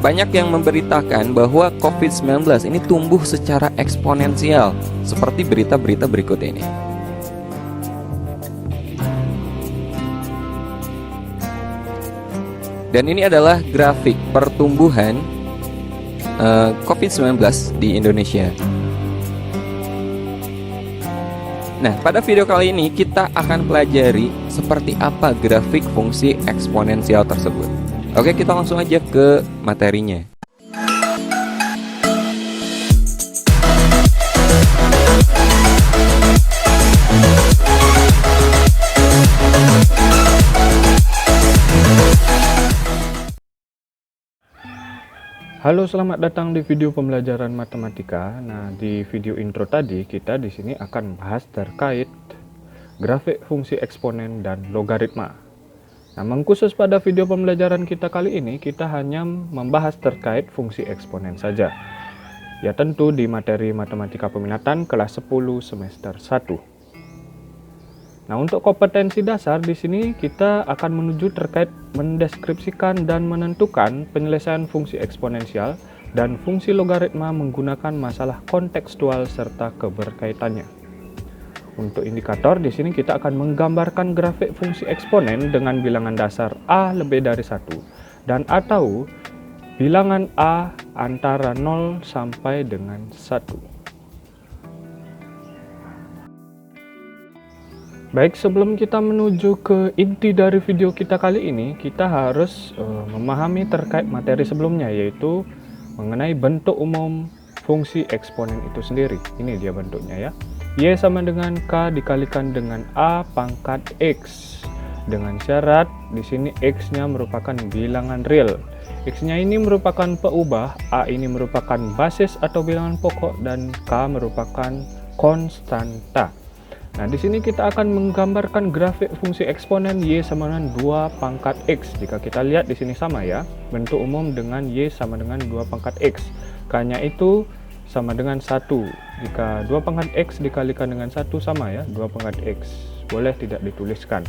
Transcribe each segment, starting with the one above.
banyak yang memberitakan bahwa COVID-19 ini tumbuh secara eksponensial, seperti berita-berita berikut ini. Dan ini adalah grafik pertumbuhan COVID-19 di Indonesia. Nah, pada video kali ini kita akan pelajari seperti apa grafik fungsi eksponensial tersebut. Oke, kita langsung aja ke materinya. Halo, selamat datang di video pembelajaran matematika. Nah, di video intro tadi kita di sini akan membahas terkait grafik fungsi eksponen dan logaritma. Nah, mengkhusus pada video pembelajaran kita kali ini, kita hanya membahas terkait fungsi eksponen saja. Ya, tentu di materi matematika peminatan kelas 10 semester 1. Nah, untuk kompetensi dasar di sini kita akan menuju terkait mendeskripsikan dan menentukan penyelesaian fungsi eksponensial dan fungsi logaritma menggunakan masalah kontekstual serta keberkaitannya. Untuk indikator di sini kita akan menggambarkan grafik fungsi eksponen dengan bilangan dasar A lebih dari 1 dan atau bilangan A antara 0 sampai dengan 1. Baik, sebelum kita menuju ke inti dari video kita kali ini, kita harus memahami terkait materi sebelumnya, yaitu mengenai bentuk umum fungsi eksponen itu sendiri. Ini dia bentuknya ya. Y sama dengan K dikalikan dengan A pangkat X. Dengan syarat di sini X-nya merupakan bilangan real. X-nya ini merupakan peubah, A ini merupakan basis atau bilangan pokok, dan K merupakan konstanta. Nah, di sini kita akan menggambarkan grafik fungsi eksponen Y sama dengan 2 pangkat X. Jika kita lihat di sini sama ya, bentuk umum dengan Y sama dengan 2 pangkat X. K-nya itu sama dengan 1. Jika 2 pangkat X dikalikan dengan 1 sama ya, 2 pangkat X. Boleh tidak dituliskan.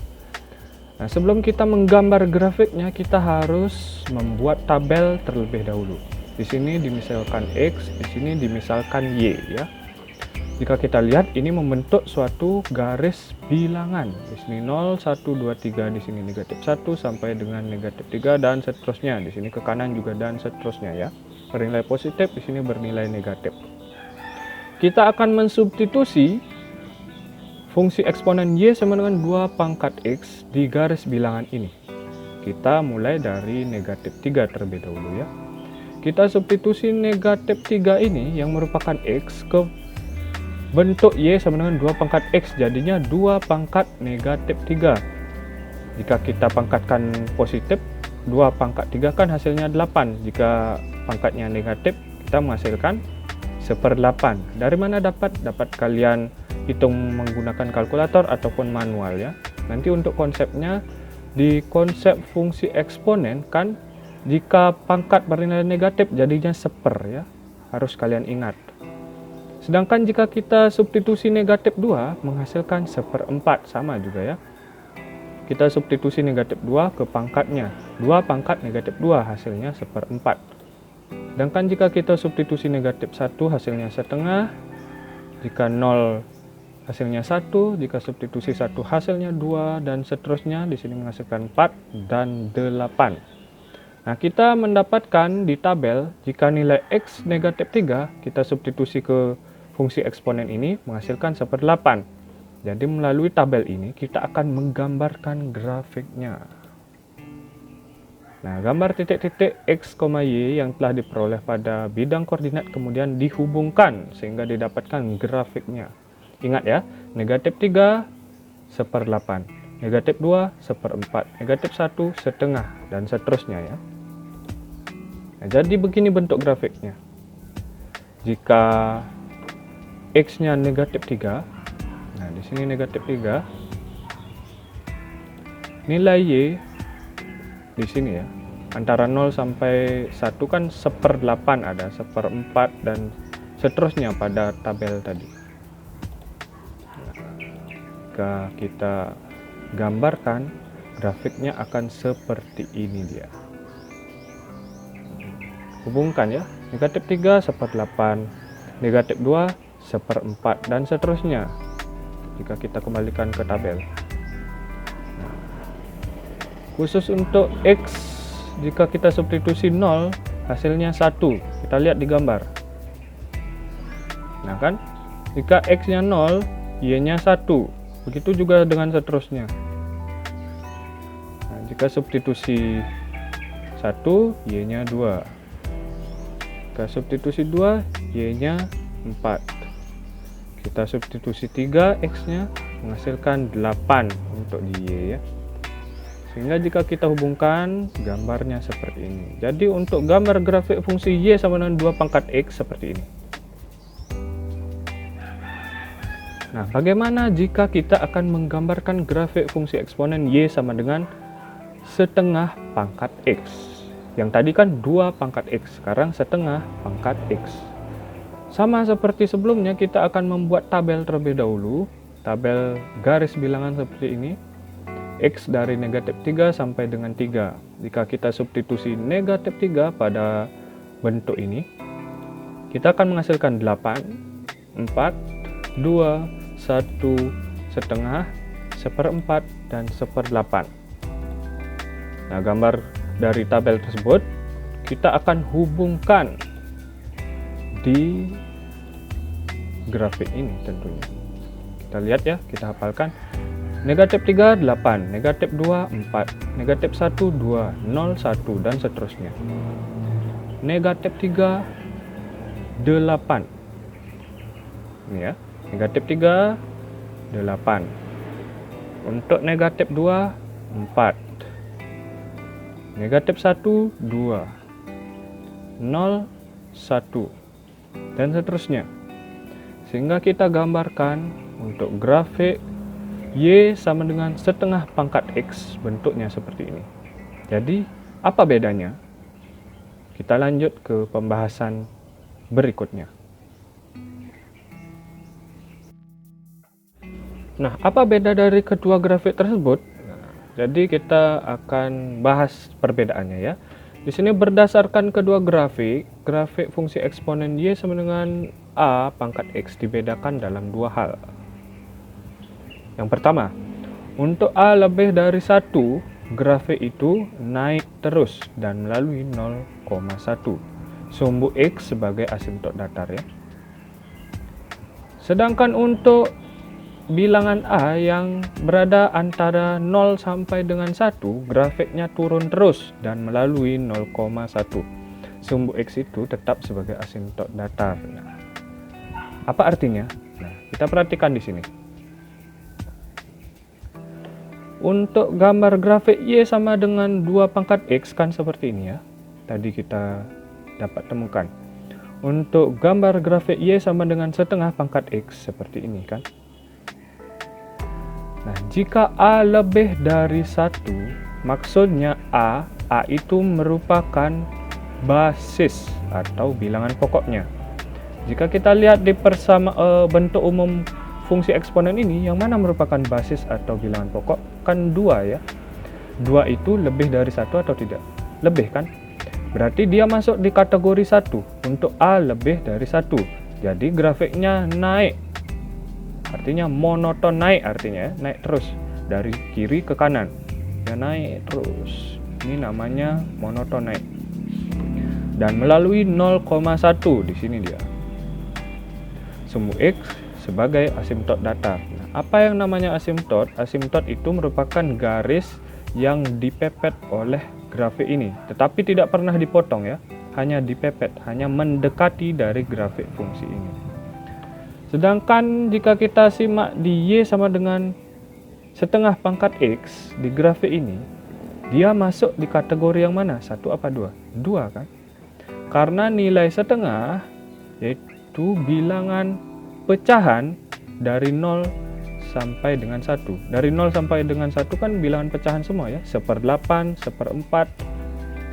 Nah, sebelum kita menggambar grafiknya, kita harus membuat tabel terlebih dahulu. Di sini dimisalkan X, di sini dimisalkan Y ya. Jika kita lihat ini membentuk suatu garis bilangan. Di sini 0, 1, 2, 3, di sini negatif 1 sampai dengan negatif 3 dan seterusnya. Di sini ke kanan juga dan seterusnya ya. Bernilai positif, di sini bernilai negatif. Kita akan mensubstitusi fungsi eksponen Y sama dengan 2 pangkat X di garis bilangan ini. Kita mulai dari negatif 3 terlebih dahulu ya. Kita substitusi negatif 3 ini yang merupakan X ke bentuk Y sama dengan 2 pangkat X, jadinya 2 pangkat negatif 3. Jika kita pangkatkan positif, 2 pangkat 3 kan hasilnya 8. Jika pangkatnya negatif, kita menghasilkan 1/8. Dari mana dapat? Dapat kalian hitung menggunakan kalkulator ataupun manual ya. Nanti untuk konsepnya, di konsep fungsi eksponen kan, jika pangkat bernilai negatif jadinya 1/, ya. Harus kalian ingat. Sedangkan jika kita substitusi negatif 2 menghasilkan 1/4, sama juga ya. Kita substitusi negatif 2 ke pangkatnya, 2 pangkat negatif 2 hasilnya 1/4. Sedangkan jika kita substitusi negatif 1 hasilnya 1/2, jika 0 hasilnya 1, jika substitusi 1 hasilnya 2, dan seterusnya. Di sini menghasilkan 4 dan 8. Nah, kita mendapatkan di tabel jika nilai X negatif 3, kita substitusi ke fungsi eksponen ini menghasilkan 1/8. Jadi melalui tabel ini kita akan menggambarkan grafiknya. Nah, gambar titik-titik X, Y yang telah diperoleh pada bidang koordinat kemudian dihubungkan sehingga didapatkan grafiknya. Ingat ya, negatif 3, 1/8, negatif 2, 1/4, negatif 1, 1/2, dan seterusnya ya. Nah, jadi begini bentuk grafiknya. Jika X-nya negatif 3, nah di sini negatif 3, nilai Y di sini ya, antara 0 sampai 1 kan 1/8 ada, 1/4 dan seterusnya pada tabel tadi. Nah, jika kita gambarkan, grafiknya akan seperti ini dia. hubungkan ya. Negatif 3 1/8, negatif 2 1/4, dan seterusnya jika kita kembalikan ke tabel. Nah, khusus untuk X, jika kita substitusi 0, hasilnya 1. Kita lihat di gambar. Nah kan, jika X nya 0, Y nya 1. Begitu juga dengan seterusnya. Nah, jika substitusi 1, Y nya 2. Jika substitusi 2, Y nya 4. Kita substitusi 3, X nya menghasilkan 8 untuk di Y ya. Sehingga jika kita hubungkan, gambarnya seperti ini. Jadi untuk gambar grafik fungsi Y sama dengan 2 pangkat X seperti ini. Nah, bagaimana jika kita akan menggambarkan grafik fungsi eksponen Y sama dengan setengah pangkat X? Yang tadi kan 2 pangkat X, sekarang setengah pangkat X. Sama seperti sebelumnya, kita akan membuat tabel terlebih dahulu. Tabel garis bilangan seperti ini. X dari negatif 3 sampai dengan 3. Jika kita substitusi negatif 3 pada bentuk ini, kita akan menghasilkan 8, 4, 2, 1, setengah, 1/4, dan 1/8. Nah, gambar dari tabel tersebut kita akan hubungkan di grafik ini tentunya. Kita lihat ya, kita hafalkan. Negatif 3, 8, negatif 2, 4, negatif 1, 2, 0, 1, dan seterusnya. Negatif 3, 8. Ini ya, negatif 3, 8. Untuk negatif 2, 4. Negatif 1, 2. 0, 1. Dan seterusnya. Sehingga kita gambarkan untuk grafik Y sama dengan setengah pangkat X, bentuknya seperti ini. Jadi, apa bedanya? Kita lanjut ke pembahasan berikutnya. Nah, apa beda dari kedua grafik tersebut? Jadi kita akan bahas perbedaannya ya. Di sini berdasarkan kedua grafik, grafik fungsi eksponen Y sama dengan A pangkat X dibedakan dalam dua hal. Yang pertama, untuk A lebih dari 1, grafik itu naik terus dan melalui 0,1. Sumbu X sebagai asimtot datar ya. Sedangkan untuk bilangan A yang berada antara 0 sampai dengan 1, grafiknya turun terus dan melalui 0,1. Sumbu X itu tetap sebagai asimtot datar. Nah, apa artinya? Nah, kita perhatikan di sini. Untuk gambar grafik Y sama dengan 2 pangkat X kan seperti ini ya. Tadi kita dapat temukan. Untuk gambar grafik Y sama dengan setengah pangkat X seperti ini kan. Nah, jika A lebih dari 1, maksudnya A itu merupakan basis atau bilangan pokoknya. Jika kita lihat di bentuk umum fungsi eksponen ini, yang mana merupakan basis atau bilangan pokok? Kan 2 ya. 2 itu lebih dari 1 atau tidak? Lebih kan? Berarti dia masuk di kategori 1 untuk A lebih dari 1. Jadi grafiknya naik. Artinya monoton naik artinya ya, naik terus dari kiri ke kanan. Ya naik terus. Ini namanya monoton naik. Dan melalui 0,1 di sini dia. Sumbu X sebagai asimtot datar. Nah, apa yang namanya asimtot? Asimtot itu merupakan garis yang dipepet oleh grafik ini, tetapi tidak pernah dipotong ya, hanya dipepet, hanya mendekati dari grafik fungsi ini. Sedangkan jika kita simak di Y sama dengan setengah pangkat X di grafik ini, dia masuk di kategori yang mana? 1 apa 2? 2 kan? Karena nilai setengah yaitu bilangan pecahan dari 0 sampai dengan 1. Dari 0 sampai dengan 1 kan bilangan pecahan semua ya. 1/8, 1/4,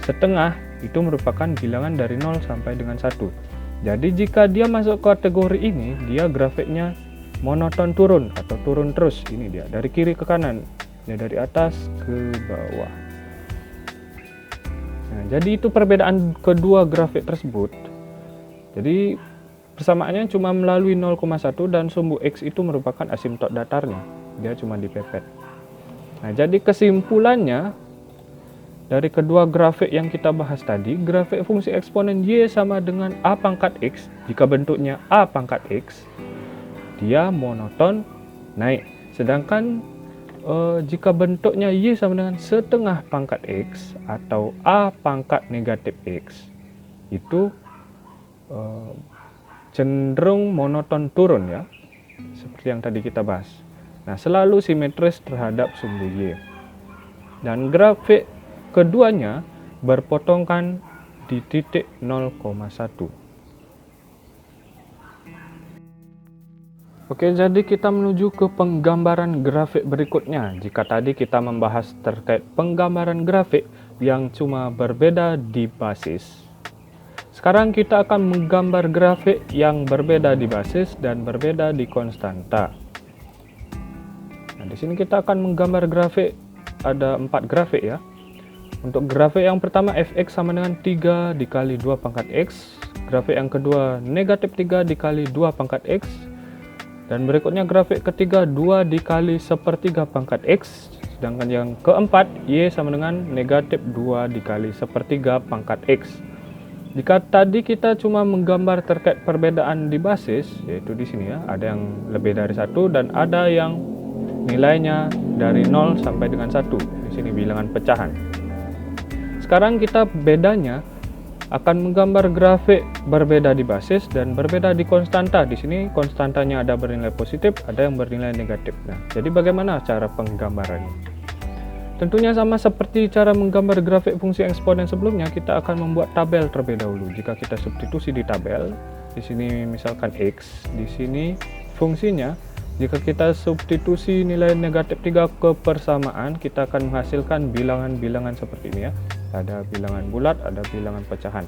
setengah itu merupakan bilangan dari 0 sampai dengan 1. Jadi jika dia masuk kategori ini, dia grafiknya monoton turun atau turun terus. Ini dia, dari kiri ke kanan. Ya, dari atas ke bawah. Nah, jadi itu perbedaan kedua grafik tersebut. Jadi persamaannya cuma melalui 0,1 dan sumbu X itu merupakan asimtot datarnya. Dia cuma dipepet. Nah, jadi kesimpulannya dari kedua grafik yang kita bahas tadi, grafik fungsi eksponen Y sama dengan A pangkat X. Jika bentuknya A pangkat X, dia monoton naik. Sedangkan jika bentuknya Y sama dengan setengah pangkat X atau A pangkat negatif X, itu cenderung monoton turun ya, seperti yang tadi kita bahas. Nah, selalu simetris terhadap sumbu Y. Dan grafik keduanya berpotongkan di titik 0,1. Oke, jadi kita menuju ke penggambaran grafik berikutnya. Jika tadi kita membahas terkait penggambaran grafik yang cuma berbeda di basis, sekarang kita akan menggambar grafik yang berbeda di basis dan berbeda di konstanta. Nah, di sini kita akan menggambar grafik, ada 4 grafik ya. Untuk grafik yang pertama fx sama dengan 3 dikali 2 pangkat x. Grafik yang kedua negatif 3 dikali 2 pangkat x. Dan berikutnya grafik ketiga 2 dikali 1/3 pangkat x. Sedangkan yang keempat y sama dengan negatif 2 dikali 1/3 pangkat x. Jika tadi kita cuma menggambar terkait perbedaan di basis, yaitu di sini ya, ada yang lebih dari 1 dan ada yang nilainya dari 0 sampai dengan 1. Di sini bilangan pecahan. Sekarang kita bedanya akan menggambar grafik berbeda di basis dan berbeda di konstanta. Di sini konstantanya ada bernilai positif, ada yang bernilai negatif. Nah, jadi bagaimana cara penggambarannya? Tentunya sama seperti cara menggambar grafik fungsi eksponen sebelumnya, kita akan membuat tabel terlebih dahulu. Jika kita substitusi di tabel, di sini misalkan x, di sini fungsinya, jika kita substitusi nilai negatif 3 ke persamaan, kita akan menghasilkan bilangan-bilangan seperti ini ya. Ada bilangan bulat, ada bilangan pecahan.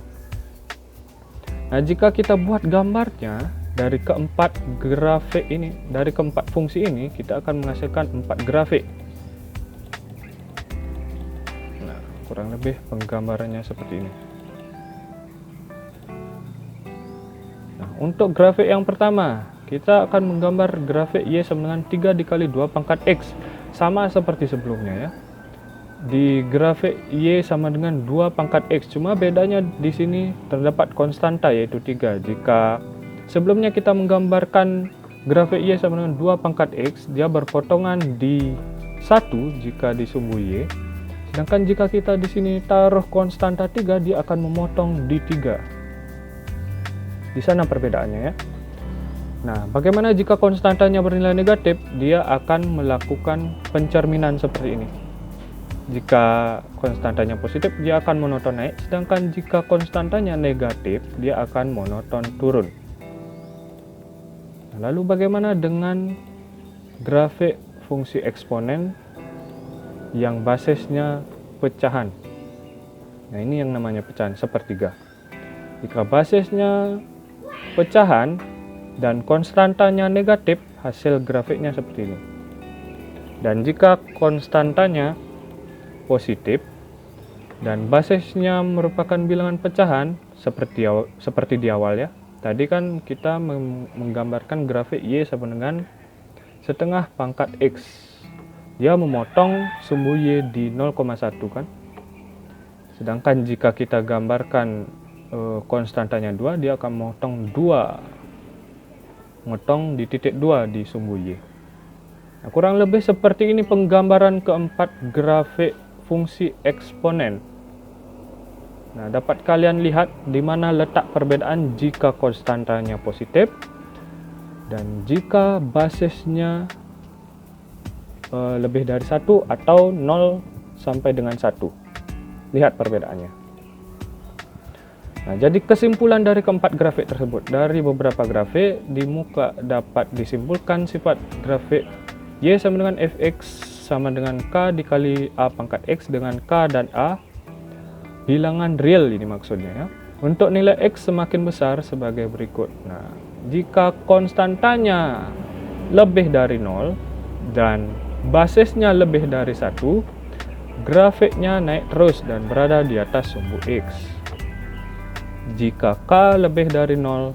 Nah, jika kita buat gambarnya dari keempat grafik ini, dari keempat fungsi ini, kita akan menghasilkan 4 grafik. Nah, kurang lebih penggambarannya seperti ini. Nah, untuk grafik yang pertama, kita akan menggambar grafik Y sama dengan 3 dikali 2 pangkat X. Sama seperti sebelumnya ya. Di grafik Y sama dengan 2 pangkat X, cuma bedanya di sini terdapat konstanta yaitu 3. Jika sebelumnya kita menggambarkan grafik Y sama dengan 2 pangkat X, dia berpotongan di 1 jika di sumbu Y. Sedangkan jika kita di sini taruh konstanta 3, dia akan memotong di 3. Di sana perbedaannya ya. Nah, bagaimana jika konstantanya bernilai negatif? Dia akan melakukan pencerminan seperti ini. Jika konstantanya positif, dia akan monoton naik. Sedangkan jika konstantanya negatif, dia akan monoton turun. Lalu bagaimana dengan grafik fungsi eksponen yang basisnya pecahan? Nah, ini yang namanya pecahan sepertiga. Jika basisnya pecahan dan konstantanya negatif, hasil grafiknya seperti ini. Dan jika konstantanya positif dan basisnya merupakan bilangan pecahan seperti di awal ya. Tadi kan kita menggambarkan grafik Y sama dengan setengah pangkat X. Dia memotong sumbu Y di 0,1 kan. Sedangkan jika kita gambarkan konstantanya 2, dia akan motong di titik 2 di sumbu Y. Nah, kurang lebih seperti ini penggambaran keempat grafik fungsi eksponen. Nah, dapat kalian lihat di mana letak perbedaan jika konstantanya positif dan jika basisnya lebih dari 1 atau 0 sampai dengan 1. Lihat perbedaannya. Nah, jadi kesimpulan dari keempat grafik tersebut, dari beberapa grafik di muka dapat disimpulkan sifat grafik Y sama dengan fx sama dengan K dikali A pangkat X dengan K dan A bilangan real ini maksudnya ya. Untuk nilai X semakin besar sebagai berikut. Nah, jika konstantanya lebih dari 0 dan basisnya lebih dari 1, grafiknya naik terus dan berada di atas sumbu X. Jika K lebih dari 0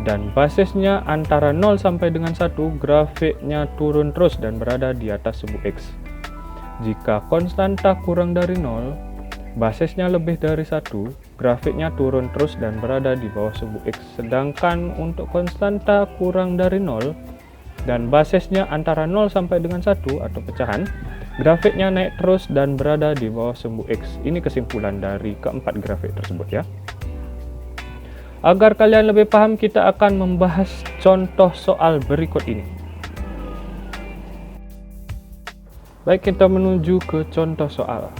dan basisnya antara 0 sampai dengan 1, grafiknya turun terus dan berada di atas sumbu X. Jika konstanta kurang dari 0, basisnya lebih dari 1, grafiknya turun terus dan berada di bawah sumbu X. Sedangkan untuk konstanta kurang dari 0 dan basisnya antara 0 sampai dengan 1 atau pecahan, grafiknya naik terus dan berada di bawah sumbu X. Ini kesimpulan dari keempat grafik tersebut ya. Agar kalian lebih paham, kita akan membahas contoh soal berikut ini. Baik, kita menuju ke contoh soal.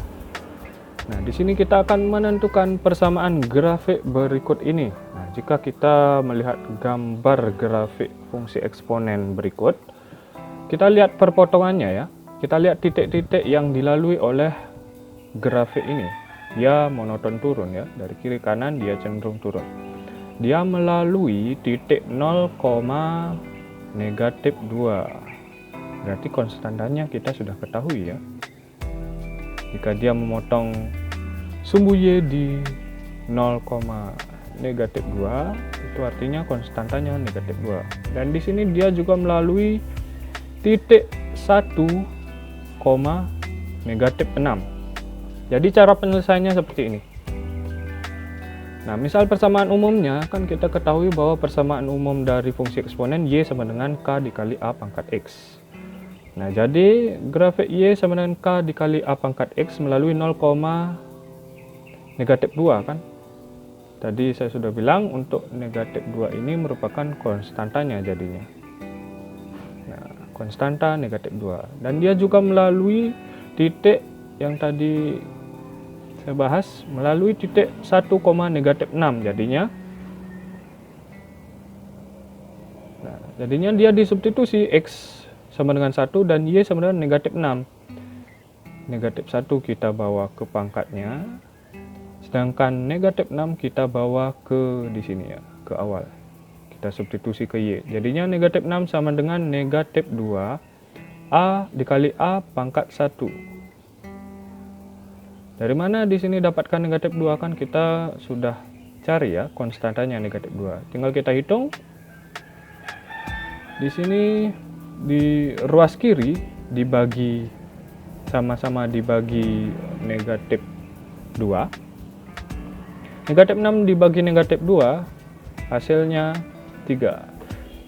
Nah, di sini kita akan menentukan persamaan grafik berikut ini. Nah, jika kita melihat gambar grafik fungsi eksponen berikut, kita lihat perpotongannya ya. Kita lihat titik-titik yang dilalui oleh grafik ini. Dia monoton turun ya, dari kiri kanan dia cenderung turun. Dia melalui titik 0, -2. Berarti konstantanya kita sudah ketahui ya. Jika dia memotong sumbu Y di 0, -2, itu artinya konstantanya -2. Dan di sini dia juga melalui titik 1, -6. Jadi cara penyelesaiannya seperti ini. Nah, misal persamaan umumnya, kan kita ketahui bahwa persamaan umum dari fungsi eksponen Y sama dengan K dikali A pangkat X. Nah, jadi grafik Y sama dengan K dikali A pangkat X melalui 0, -2 kan. Tadi saya sudah bilang untuk -2 ini merupakan konstantanya jadinya. Nah, konstanta -2. Dan dia juga melalui titik yang tadi saya bahas, melalui titik 1, -6 jadinya. Nah, jadinya dia disubstitusi X sama dengan 1 dan Y sama dengan -6. -1 kita bawa ke pangkatnya, sedangkan -6 kita bawa ke di sini ya, ke awal. Kita substitusi ke Y. Jadinya -6 sama dengan -2 A dikali A pangkat 1. Dari mana di sini dapatkan -2 kan kita sudah cari ya konstantanya -2. Tinggal kita hitung. Di sini di ruas kiri dibagi sama-sama dibagi -2. -6 dibagi -2 hasilnya 3.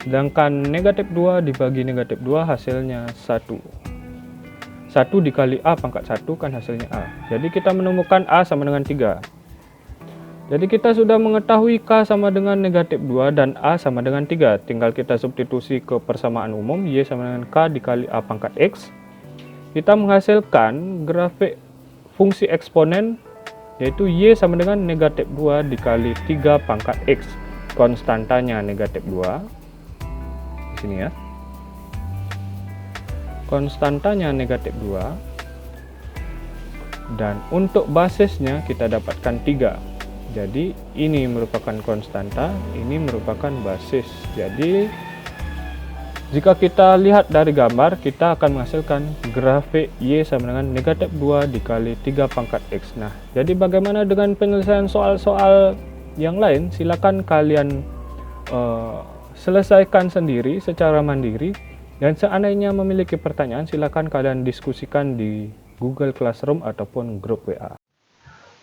Sedangkan -2 dibagi -2 hasilnya 1. 1 dikali A pangkat 1 kan hasilnya A. Jadi kita menemukan A sama dengan 3. Jadi kita sudah mengetahui K sama dengan -2 dan A sama dengan 3. Tinggal kita substitusi ke persamaan umum Y sama dengan K dikali A pangkat X. Kita menghasilkan grafik fungsi eksponen yaitu Y sama dengan -2 dikali 3 pangkat X. Konstantanya -2. Di sini ya. Konstantanya -2 dan untuk basisnya kita dapatkan 3. Jadi ini merupakan konstanta, ini merupakan basis. Jadi jika kita lihat dari gambar, kita akan menghasilkan grafik Y sama dengan -2 dikali 3 pangkat X. Nah, jadi bagaimana dengan penyelesaian soal-soal yang lain? Silakan kalian selesaikan sendiri secara mandiri. Dan seandainya memiliki pertanyaan, silakan kalian diskusikan di Google Classroom ataupun grup WA.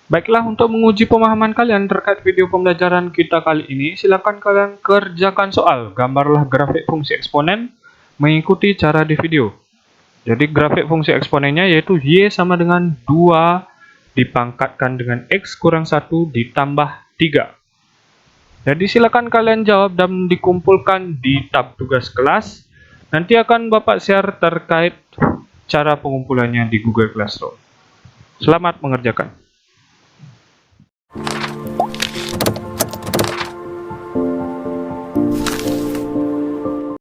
Baiklah, untuk menguji pemahaman kalian terkait video pembelajaran kita kali ini, silakan kalian kerjakan soal. Gambarlah grafik fungsi eksponen mengikuti cara di video. Jadi grafik fungsi eksponennya yaitu Y sama dengan 2 dipangkatkan dengan X kurang 1 ditambah 3. Jadi silakan kalian jawab dan dikumpulkan di tab tugas kelas. Nanti akan Bapak share terkait cara pengumpulannya di Google Classroom. Selamat mengerjakan.